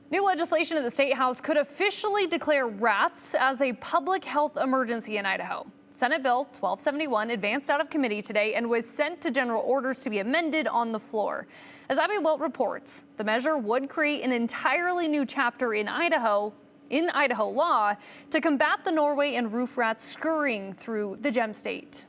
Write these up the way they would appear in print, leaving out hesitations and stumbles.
New legislation at the State House could officially declare rats as a public health emergency in Idaho. Senate Bill 1271 advanced out of committee today and was sent to general orders to be amended on the floor. As Abby Wilt reports, the measure would create an entirely new chapter in Idaho law to combat the Norway and roof rats scurrying through the gem state.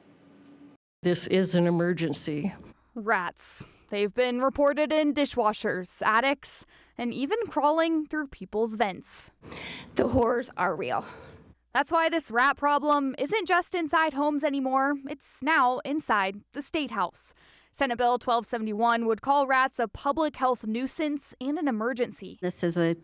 This is an emergency. Rats. They've been reported in dishwashers, attics, and even crawling through people's vents. The horrors are real. That's why this rat problem isn't just inside homes anymore. It's now inside the State House. Senate Bill 1271 would call rats a public health nuisance and an emergency. This is a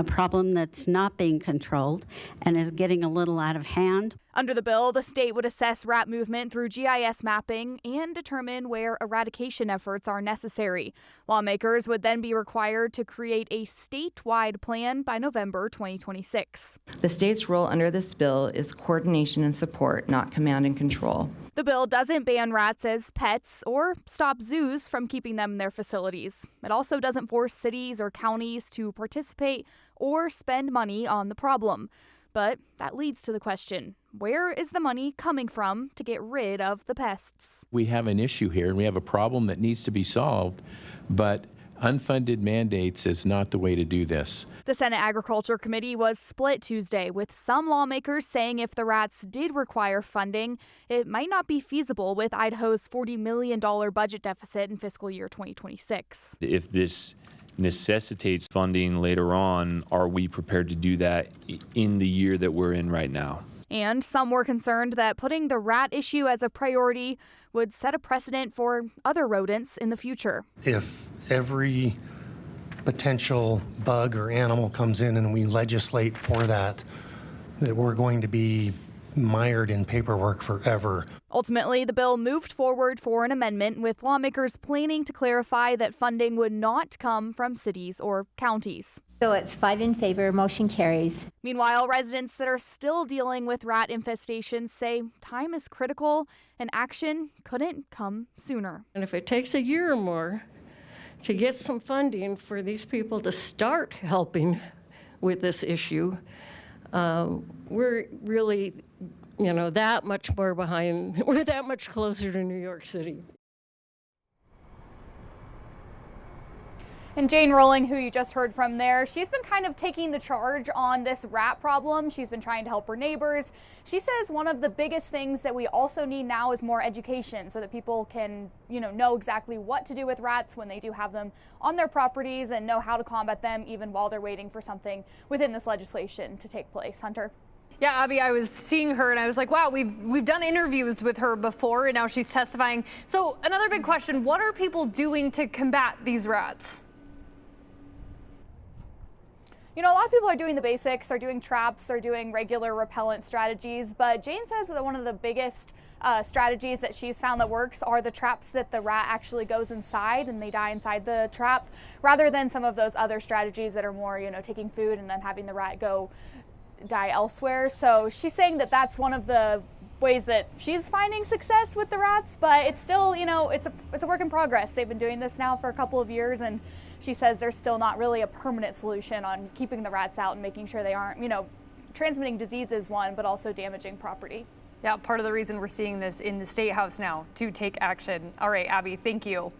problem that's not being controlled and is getting a little out of hand. Under the bill, the state would assess rat movement through GIS mapping and determine where eradication efforts are necessary. Lawmakers would then be required to create a statewide plan by November 2026. The state's role under this bill is coordination and support, not command and control. The bill doesn't ban rats as pets or stop zoos from keeping them in their facilities. It also doesn't force cities or counties to participate or spend money on the problem. But that leads to the question, where is the money coming from to get rid of the pests? We have an issue here and we have a problem that needs to be solved, but unfunded mandates is not the way to do this. The Senate Agriculture Committee was split Tuesday, with some lawmakers saying if the rats did require funding, it might not be feasible with Idaho's $40 million budget deficit in fiscal year 2026. If this necessitates funding later on, are we prepared to do that in the year that we're in right now? And some were concerned that putting the rat issue as a priority would set a precedent for other rodents in the future. If every potential bug or animal comes in and we legislate for that we're going to be mired in paperwork forever. Ultimately, the bill moved forward for an amendment, with lawmakers planning to clarify that funding would not come from cities or counties. So it's 5 in favor, motion carries. Meanwhile, residents that are still dealing with rat infestations say time is critical and action couldn't come sooner. And if it takes a year or more to get some funding for these people to start helping with this issue, we're really, that much more behind. We're that much closer to New York City. And Jane Rowling, who you just heard from there, she's been kind of taking the charge on this rat problem. She's been trying to help her neighbors. She says one of the biggest things that we also need now is more education so that people can, know exactly what to do with rats when they do have them on their properties and know how to combat them even while they're waiting for something within this legislation to take place. Hunter? Yeah, Abby, I was seeing her and I was like, wow, we've done interviews with her before and now she's testifying. So another big question, what are people doing to combat these rats? A lot of people are doing the basics, they're doing traps, they're doing regular repellent strategies, but Jane says that one of the biggest strategies that she's found that works are the traps that the rat actually goes inside and they die inside the trap, rather than some of those other strategies that are more, taking food and then having the rat go die elsewhere. So she's saying that that's one of the ways that she's finding success with the rats, but it's still, it's a work in progress. They've been doing this now for a couple of years, and she says there's still not really a permanent solution on keeping the rats out and making sure they aren't, transmitting diseases, one, but also damaging property. Yeah, part of the reason we're seeing this in the State House now, to take action. All right, Abby, thank you.